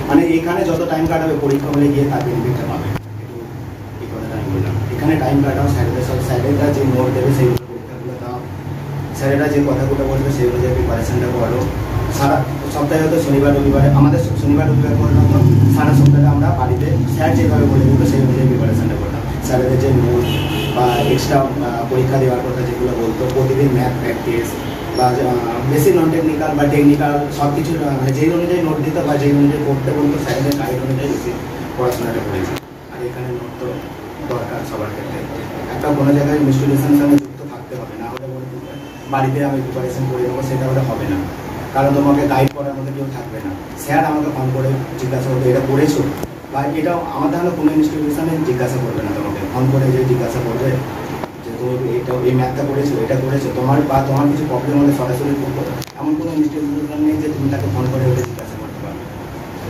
মানে এখানে যত টাইম কাটাবে পরীক্ষা হলে গিয়ে তার বেনিফিটটা পাবে, এই কথাটা আমি বললাম। এখানে টাইম কাটাও, স্যারেদের সব স্যারেরা যে নোট দেবে সেইগুলো পরীক্ষাগুলো দাও, স্যারেরা যে কথাগুলো বলবে সেগুলো যে প্রিপারেশনটা করো। সারা সপ্তাহে হয়তো শনিবার রবিবারে, আমাদের শনিবার রবিবার করলাম, তো সারা সপ্তাহে আমরা বাড়িতে স্যার যেভাবে বলে দিত সেই অনুযায়ী প্রিপারেশনটা করতাম। স্যারেদের যে নোট বা এক্সট্রা পরীক্ষা দেওয়ার কথা যেগুলো বলতো, প্রতিদিন ম্যাথ প্র্যাকটিস বা বেশি নন টেকনিক্যাল বা টেকনিক্যাল সব কিছু যেই অনুযায়ী নোট দিত বা যেই অনুযায়ী পড়তে বলতো, স্যারেদের গাইড অনুযায়ী বেশি পড়াশোনাটা করেছি। আর এখানে নোট তো দরকার সবার ক্ষেত্রে, একটা কোনো জায়গায় ইনস্টিটিউশনের সঙ্গে যুক্ত থাকতে হবে, না হলে বাড়িতে আমি প্রিপারেশন করে দেবো সেটা হলে হবে না, কারণ তোমাকে গাইড করার মধ্যে কেউ থাকবে না। স্যার আমাকে ফোন করে জিজ্ঞাসা করবে এটা পড়েছো, বা এটা আমার তাহলে কোনো ইনস্টিটিউশনে জিজ্ঞাসা করবে না, তোমাকে ফোন করে যে জিজ্ঞাসা করবে যে তুমি এটা এই ম্যাথটা করেছো, এটা করেছো, তোমার বা তোমার কিছু প্রবলেম হলে সরাসরি এমন কোনো ইনস্টিটিউশন নেই যে তুমি তাকে ফোন করে ওটা জিজ্ঞাসা করতে পারবে।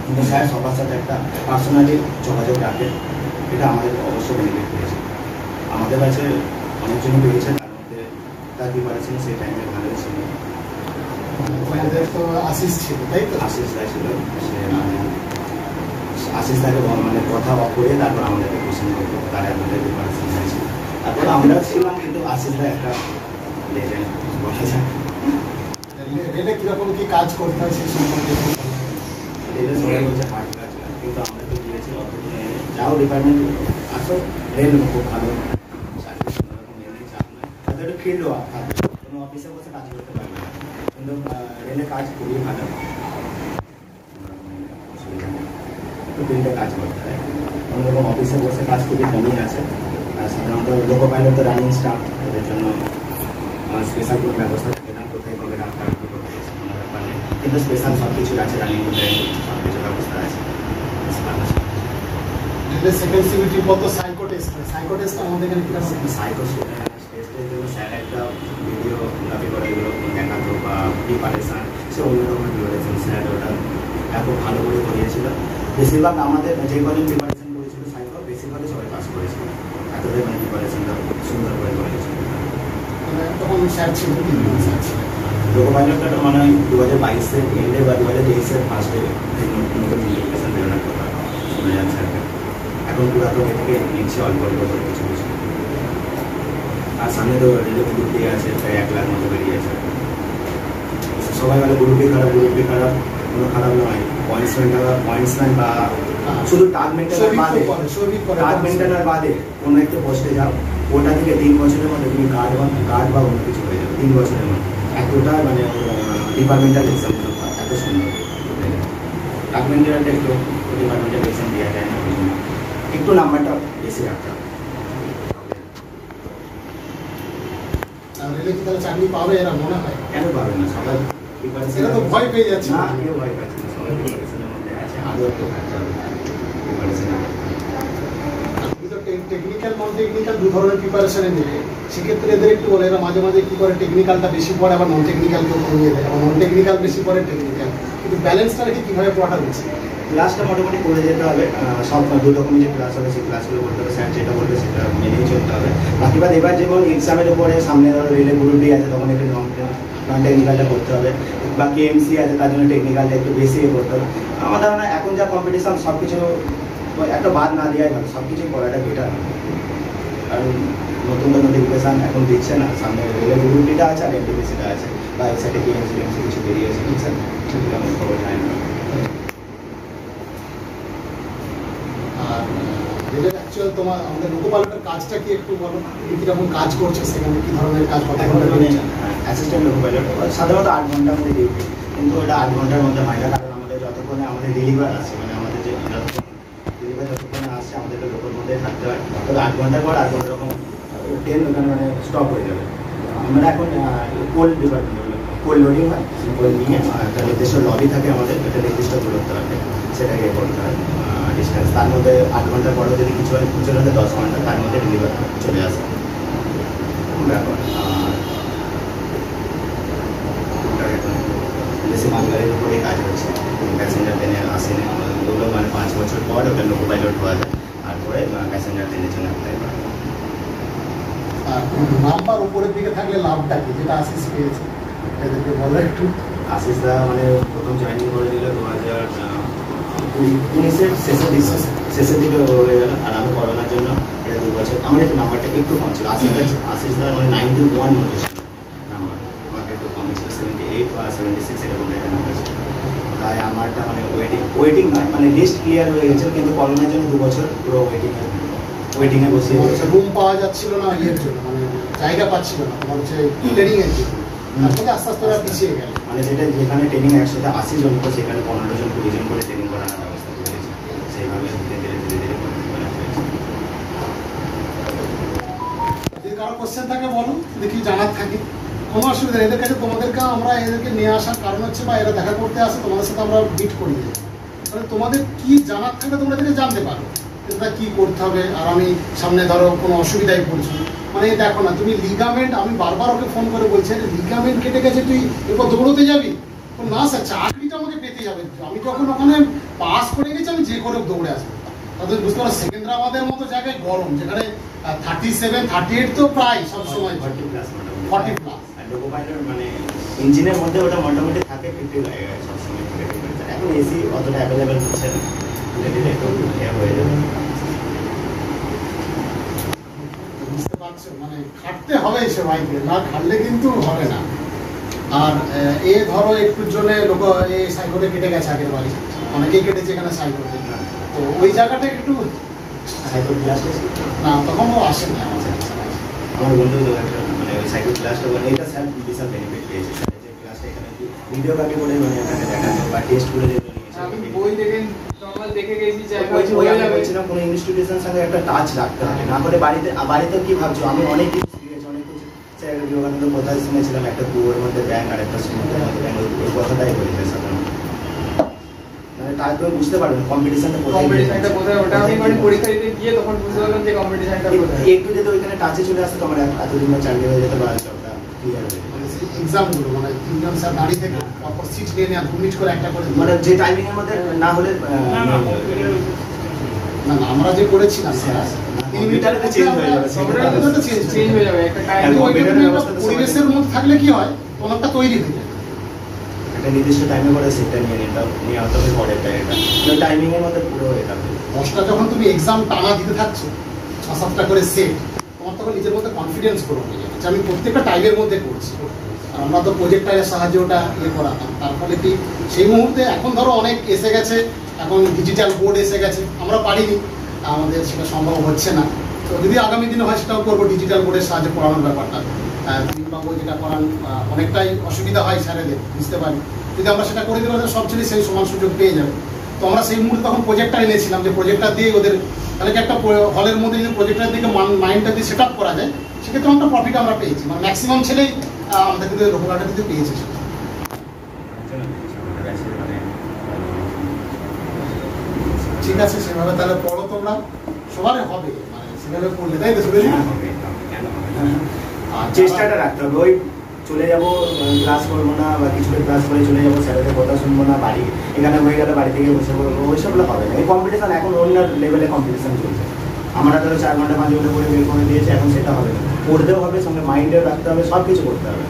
কিন্তু স্যার সবার সাথে একটা পার্সোনালি যোগাযোগ রাখে, এটা আমাদের অবশ্যই বেনিফিট পেয়েছে। আমাদের কাছে অনেকজনই পেয়েছে, তার মধ্যে তার প্রিপারেশন সেই টাইমে ভালোই ছিল। আমাদের তো আশিস ছিল, তাই তো? আশিস দায় ছিল, সে আশিস দাকে মানে কথা করে তারপর আমাদেরকে কোশ্চেন করতো, তার আমাদের প্রিপারেশন হয়েছিল। তারপর আমরা ছিলাম, কিন্তু আশিস দা একটা লেজেন্ড বলা যায়। রেলে কিরকম কি কাজ করতে হয় সেই সম্পর্কে? রেলে সবাই বলছে হার্ড কাজ, কিন্তু আমরা তো গিয়েছি অতদিনে যাও ডিপার্টমেন্ট আসো, রেল খুব ভালো সার্ভিস, কোনোরকম রেলের চাপ নয়, তাদের একটু ফিল্ড ওয়ার্ক থাকবে, কোনো অফিসে বসে কাজ করতে পারবে না, কিন্তু রেলে কাজ খুবই ভালো, অসুবিধা নেই, একটু ফিল্ডে কাজ করতে হয়। অন্যরকম অফিসে বসে কাজ খুবই কমই আছে। আর সাধারণত লোকো পাইলট তো রানিং স্টাফ, এদের জন্য স্পেশাল কোনো ব্যবস্থা থাকে না, কোথায় কবে রাখা হবে কোনো ব্যাপার নেই, কিন্তু স্পেশাল সব কিছু আছে, রানিং করতে সব কিছু ব্যবস্থা আছে। রেলের সেকেন্ড সিভিটির পর তো সাইকো টেস্ট হয়, সাইকো টেস্ট আমাদের এখানে কিরকম? সাইকো টেস্টের জন্য স্যার একটা ভিডিও দাবি করে এগুলো দেখাতো বা প্রিপারেশান, সে অন্যরকম প্রিপারেশন স্যার ওটা এত ভালো করে করিয়েছিল। বেশিরভাগ আমাদের যে কদিন প্রিপারেশন করেছিল সাইকো, বেশিরভাগই সবাই পাস করেছিল, এতটাই মানে প্রিপারেশনটা সুন্দর করে করেছিল। তখন স্যার ছিল, লোকো পাইলটটা মনে হয় 2022-এর এন্ডে বা 2023-এর ফার্স্টে নতুন নোটিফিকেশন বেরোনোর কথা শোনা যাচ্ছে। এখন পুরাতন থেকে নিচ্ছে অল্প অল্প করে কিছু কিছু। আর সামনে তো রেলের গ্রুপ দিয়ে আছে, প্রায় 1 লাখ মতো বেরিয়েছে। সবাই বলে গ্রুপই খারাপ, গ্রুপই খারাপ, কোনো খারাপ নয়। পয়েন্টসম্যান বা শুধু টার্গ মেনটেনার বাদে কোনো একটা পোস্টে যাও, ওটা থেকে 3 বছরের মধ্যে তুমি গার্ড বা অন্য কিছু হয়ে যাবে, 3 বছরের মধ্যে। এতটা মানে ডিপার্টমেন্টাল এক্সাম এত সুন্দর। টার্গ মেনটেনারটা একটু ডিপার্টমেন্টাল এক্সাম দেওয়া যায় না, একটু নাম্বারটা বেশি রাখতে হবে। রেলে কি তাহলে চাকরি পাবে এরা মনে হয়? কেন পাবে না? সবাই সেটা তো ভয় পেয়ে যাচ্ছে না, কেউ ভয় পাচ্ছে না, সবাই প্রিপারেশনের মধ্যে আছে, আরও একটু থাকতে হবে প্রিপারেশনের। টেকনিক্যাল নন টেকনিক্যাল দু ধরনের প্রিপারেশনে নেবে, সেক্ষেত্রে এদের একটু বলে এরা মাঝে মাঝে কী করে টেকনিক্যালটা বেশি পড়ে আবার নন টেকনিক্যালকেও কমিয়ে দেয়, আবার নন টেকনিক্যাল বেশি পড়ে টেকনিক্যাল, কিন্তু ব্যালেন্সটা রেখে কীভাবে পড়াটা উচিত? ক্লাসটা মোটামুটি করে যেতে হবে, সব 2 রকমের যে ক্লাস হবে সেই ক্লাসগুলো করতে হবে, স্যার যেটা বলবে সেটা মেনেই চলতে হবে। বাকি বাদ এবার যেমন এক্সামের উপরে সামনে ধরো রেলে গ্রুপ ডি আছে তখন একটু নন টেকনিক্যালটা করতে হবে, বাকি এমসি আছে তার জন্য টেকনিক্যালটা একটু বেশি করতে হবে। আমার ধারণা এখন যা কম্পিটিশন সব কিছু একটা বাদ না দেওয়াই ভালো, সব কিছুই করাটা বেটার। কারণ নতুন নোটিফিকেশান এখন দিচ্ছে না, সামনে রেলের গ্রুপ ডিটা আছে আর এনটিপিসিটা আছে, বা এক সাইডে টিএমসি কিছু বেরিয়েছে, সেগুলো আমি খবর জানি না। আর যেটা অ্যাকচুয়াল তোমার আমাদের লোকপালকের কাজটা কি একটু বলো, তুমি কীরকম কাজ করছো, সেখানে কী ধরনের কাজ কত ঘন্টা করছো? অ্যাসিস্ট্যান্ট লোকো পাইলট সাধারণত 8 ঘন্টার মধ্যে ডিউটি, কিন্তু ওটা 8 ঘন্টার মধ্যে হয় না, কারণ আমাদের যতক্ষণে আমাদের ডেলিভার আছে, মানে আমাদের যে ডেলিভার যতক্ষণে আসছে আমাদেরকে লোকের মধ্যে থাকতে হয়, তবে 8 ঘন্টার পর 8 ঘন্টা রকম ট্রেন ওখানে মানে স্টপ হয়ে যাবে। আমরা এখন কোল্ড ডিপার্টমেন্ট কোল্ড লোডিং হয়, কোল্ড নিয়ে একটা নির্দিষ্ট লবি থাকে আমাদের, একটা নির্দিষ্ট দূরত্ব থাকে, সেটাকে করতে হয় ডিস্টেন্স, তার মধ্যে 8 ঘন্টার পরেও যদি কিছু হয় কিছু হলে 10 ঘন্টা তার মধ্যে ডেলিভার চলে আসে ব্যাপার। বেশি মালগাড়ির উপরে কাজ হচ্ছে, প্যাসেঞ্জার ট্রেনে আসেনি ওগুলো, মানে 5 বছর পর ওটা লোকো পাইলট হওয়া যায়, তারপরে প্যাসেঞ্জার ট্রেনের জন্য অ্যাপ্লাই করা। আর নাম্বার উপরের দিকে থাকলে লাভটা কি, যেটা আশিস পেয়েছে এদেরকে বলো একটু। আশিসদা মানে প্রথম জয়েনিং করে দিল 2019-এর শেষের দিকে হয়ে গেল, আর আমি করোনার জন্য এটা 2 বছর আমার একটু নাম্বারটা একটু কম ছিল। আশিসদা মানে 91 মতো ছিল নাম্বার, আমাকে একটু কম ছিল 78 বা 76 এরকম একটা নাম্বার ছিল, তাই আমারটা মানে ওয়েটিং নয়, মানে লিস্ট ক্লিয়ার হয়ে গেছিল, কিন্তু করোনার জন্য 2 বছর পুরো ওয়েটিংয়ে বসিয়ে দিয়েছে। রুম পাওয়া যাচ্ছিল না ইয়ের জন্য, মানে জায়গা পাচ্ছিল না, তোমার হচ্ছে ট্রেনিংয়ের জন্য, তারপরে আস্তে আস্তে ওরা পিছিয়ে গেল। মানে যেটা যেখানে ট্রেনিং 180 জন হতো সেখানে 15 জন 20 জন করে ট্রেনিং করানোর ব্যবস্থা করে দিয়েছে, সেইভাবে ধীরে ধীরে করা হয়েছে। যদি কারো কোশ্চেন থাকে বলো, দেখি জানার থাকে, কোনো অসুবিধা নেই। এদের কাছে তোমাদেরকে আমরা এদেরকে নিয়ে আসার কারণ হচ্ছে, বা এরা দেখা করতে আসে তোমাদের সাথে আমরা মিট করি, তাহলে তোমাদের কি জানার থাকলে তোমরা এদেরকে জানতে পারো এটা কি করতে হবে। আর আমি সামনে ধরো কোনো অসুবিধায় পড়ছি, মানে দেখো না তুমি লিগামেন্ট, আমি বারবার ওকে ফোন করে বলছি লিগামেন্ট কেটে গেছে তুই এরপর দৌড়তে যাবি, না স্যার চাকরিটা আমাকে পেতে যাবে, আমি যখন ওখানে পাস করে গেছি আমি যে করে দৌড়ে আসবো। তাদের বুঝতে পারো সেকেন্দ্রাবাদের মতো জায়গায় গরম, যেখানে 37, 38 তো প্রায় সবসময় 40 প্লাস। লোকো পাইলট মানে ইঞ্জিনের মধ্যে ওটা মোটামুটি থাকে 50 লাগে সবসময়, এখন এসি অতটা অ্যাভেলেবেল হচ্ছে না, ধীরে ধীরে একটু হয়ে যাবে। বুঝতে পারছো, মানে খাটতে হবে সে বাইকে, না খাটলে কিন্তু হবে না। আর এ ধরো একটুর জন্য লোক এই সাইকেলে কেটে গেছে আগের বাড়ি, অনেকেই কেটেছে এখানে সাইকেল, তো ওই জায়গাটা একটু সাইকেল ক্লাসটা না তখন ও আসে না আমার বন্ধু মানে ওই সাইকেল ক্লাসটা বলে এটা স্যার বিশাল বেনিফিট পেয়েছে, যে ক্লাসটা এখানে ভিডিও কাকে বলে মানে এখানে দেখানো বা টেস্ট করে যেগুলো নিয়েছে, আমি বই দেখে গেছি বলছিলাম কোনো ইনস্টিটিউশনের সঙ্গে একটা টাচ রাখতে হবে, না করে বাড়িতে কি ভাবছো, আমি অনেক কিছু শিখেছি, অনেক কিছু স্যার বিবেকানন্দ কোথায় শুনেছিলাম, একটা কুয়োর মধ্যে ব্যাংক আর একটা সমুদ্রের মধ্যে ব্যাংক, ওই কথাটাই বলেছে সাধারণত, মানে তাই তুমি বুঝতে পারবেন কম্পিটিশনটা কোথায়, ওটা আমি মানে পরীক্ষা দিতে গিয়ে তখন বুঝতে পারলাম যে কম্পিটিশনটা কোথায়। একটু যদি ওইখানে টাচে চলে আসতো তোমার এতদিন চাকরি হয়ে যেতে পারে, ওটা ক্লিয়ার হয়ে যেত। এক্সামগুলো মানে 3 জন স্যার দাঁড়িয়ে থেকে পরপর সিট নিয়ে নেওয়া 2 মিনিট করে একটা করে, মানে যে টাইমিং এর মধ্যে না হলে না না আমরা যে করেছিলাম স্যার 3 মিনিটের চেঞ্জ হয়ে যাবে, চেঞ্জ হয়ে যাবে একটা টাইম, পরিবেশের মধ্যে থাকলে কি হয় অনেকটা তৈরি হয়ে যায়, একটা নির্দিষ্ট টাইমে করে সেটটা নিয়ে হতে হবে পরেরটা, এটা টাইমিং এর মধ্যে পুরো হয়ে যাবে। 10টা যখন তুমি এক্সাম টানা দিতে থাকছো 6-7টা করে সেট, তোমার তখন নিজের মধ্যে কনফিডেন্স করে হয়ে যাবে যে আমি প্রত্যেকটা টাইমের মধ্যে করছি। আর আমরা তো প্রজেক্টারের সাহায্যে ওটা করাতাম, তার ফলে কি সেই মুহূর্তে এখন ধরো অনেক এসে গেছে, এখন ডিজিটাল বোর্ড এসে গেছে, আমরা পারিনি, আমাদের সেটা সম্ভব হচ্ছে না, তো যদি আগামী দিনে হয় সেটাও করবো ডিজিটাল বোর্ডের সাহায্যে পড়ানোর ব্যাপারটা। বাবু যেটা করান অনেকটাই অসুবিধা হয় স্যারেদের, বুঝতে পারি, যদি আমরা সেটা করে দিলে সব ছেলে সেই সমান সুযোগ পেয়ে যাবে। তো আমরা সেই মুহূর্তে তখন প্রজেক্টর এনেছিলাম, যে প্রজেক্টর দিয়ে ওদের তাহলে একটা হলের মধ্যে যদি প্রজেক্টর দিকে মাইন্ডটা দিয়ে সেট আপ করা যায়, সেক্ষেত্রে আমরা প্রফিট আমরা পেয়েছি, মানে ম্যাক্সিমাম ছেলেই আমাদের কিন্তু লোকলাটা কিন্তু পেয়েছে। ঠিক আছে, সেভাবে তাহলে পড়ো তোমরা, সবারই হবে, মানে সেভাবে পড়লে তাই তো সুরজিৎ? হ্যাঁ, হবে, কেন হবে না? চেষ্টাটা রাখতে হবে। ওই চলে যাবো ক্লাস করবো না বা কিছুটা ক্লাস করে চলে যাবো, স্যারেদের কথা শুনবো না, বাড়ি এখানে হয়ে গেলে বাড়ি থেকে বসে পড়বো, ওইসবগুলো হবে না। এই কম্পিটিশন এখন অন্য লেভেলে কম্পিটিশন চলছে। আমরা ধরো 4 ঘন্টা 5 ঘন্টা করে বের করে দিয়েছে, এখন সেটা হবে না। পড়তেও হবে, সঙ্গে মাইন্ডেও রাখতে হবে, সব কিছু করতে হবে,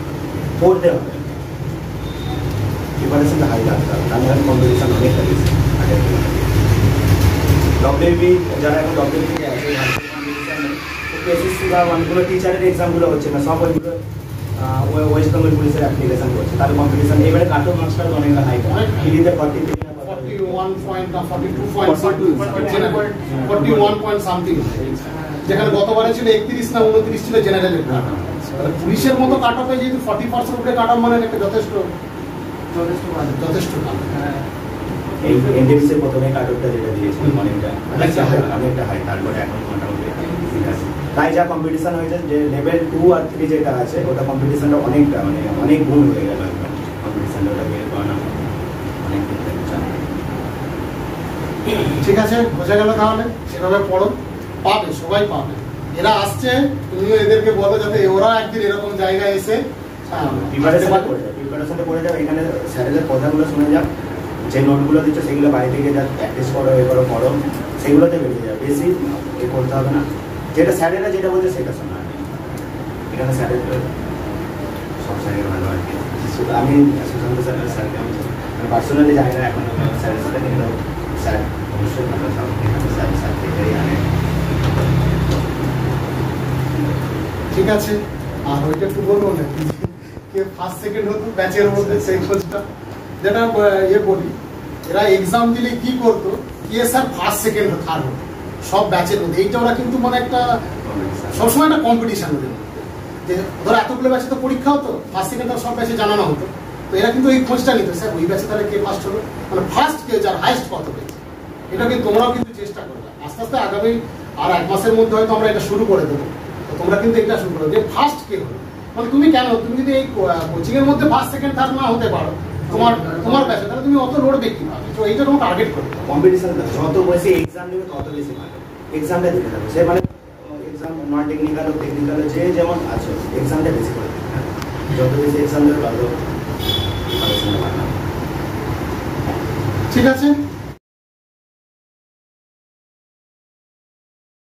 পড়তে হবে, প্রিপারেশনটা হাই রাখতে হবে, তাহলে এখন কম্পিটিশন অনেকটা বেশি। ডব্লিউবি যারা এখন ডব্লিউবি আছে এসএসসি বা অনেকগুলো টিচারের এক্সামগুলো হচ্ছে না, সব ওইগুলো ওয়েস্ট বেঙ্গল পুলিশের অ্যাপ্লিকেশন করছে, তাহলে কম্পিটিশন এবারে কাটো মাস্টার অনেক হাই হিন্দিতে 40 41 পয়েন্ট না 42 পয়েন্ট 41 পয়েন্ট সামথিং, যেখানে গতবারে ছিল 31 না 29 ছিল জেনারেলের। পুলিশের মতো কাট অফে যেহেতু 40% উপরে কাট অফ মানে একটা যথেষ্ট ভালো। এই এনডিএসএ প্রথমে কাটঅফটা যেটা দিয়েছিল অনেকটা হাই, তারপরে এখন মোটামুটি ঠিক আছে। তাই যা কম্পিটিশন হয়েছে যে লেভেল 2 আর 3 যেটা আছে ওটা কম্পিটিশনটা অনেকটা মানে অনেক গুণ হয়ে গেল কম্পিটিশনটা, ওটা বের করানো অনেক ঠিক আছে, বোঝা গেল। তাহলে সেভাবে পড়ো, পাবে, সবাই পাবে। এরা আসছে, তুমিও এদেরকে বলো যাতে ওরা একদিন এরকম জায়গায় এসে প্রিপারেশনটা করে যাও। এখানে স্যারেদের কথাগুলো শুনে যাও, যে নোটগুলো দিচ্ছে সেগুলো বাড়ি থেকে যা প্র্যাকটিস করো, এ করো পড়ো, সেগুলোতে বেরিয়ে যাবে, বেশি এ করতে হবে না। যেটা স্যারেরা যেটা বলছে সেটা শোনা, এখানে স্যারের সব স্যারের ভালো আর কি। আমি সুশান্ত স্যারকে আমি পার্সোনালি যাই না এখন স্যারের সাথে, কিন্তু স্যার অবশ্যই ভালো সব স্যার থেকেই আনে। ঠিক আছে। আর ওইটা একটু বলবো না কে ফার্স্ট সেকেন্ড হতো ব্যাচের মধ্যে, সেই খোঁজটা যেটা বলি, এরা এক্সাম দিলে কি করতো, কে স্যার ফার্স্ট সেকেন্ড থার্ড হতো সব ব্যাচের মধ্যে। এইটা ওরা কিন্তু মানে একটা সবসময় একটা কম্পিটিশন ওদের মধ্যে, যে ধরো এতগুলো ব্যাচে তো পরীক্ষা হতো, ফার্স্ট সেকেন্ড সব ব্যাচে জানানো হতো, তো এরা কিন্তু এই খোঁজটা নিত, স্যার ওই ব্যাচে তাহলে কে ফার্স্ট হলো, মানে ফার্স্ট কে যার হাইস্ট কত পেয়েছে। এটা কিন্তু তোমরাও কিন্তু চেষ্টা করবে, আস্তে আস্তে আগামী আর 1 মাসের মধ্যে হয়তো আমরা এটা শুরু করে দেবো। তো তোমরা কিন্তু এটা শুরু করো যে ফার্স্ট কে হলো, মানে তুমি কেন, তুমি যদি এই কোচিং এর মধ্যে ফার্স্ট সেকেন্ড থার্ড না হতে পারো তোমার ব্যাচে, তাহলে তুমি অত লোড দেখি পাবে। তো এইটা তোমার টার্গেট করবে। কম্পিটিশন যত বয়সে এক্সাম দেবে তত বেশি ভালো, এক্সামটা দিতে থাকবে। সে মানে এক্সাম নন টেকনিক্যাল ও টেকনিক্যাল যে যেমন আছে, এক্সামটা বেশি করে দিতে হবে। যত বেশি এক্সাম দেবে তত ভালো। ঠিক আছে।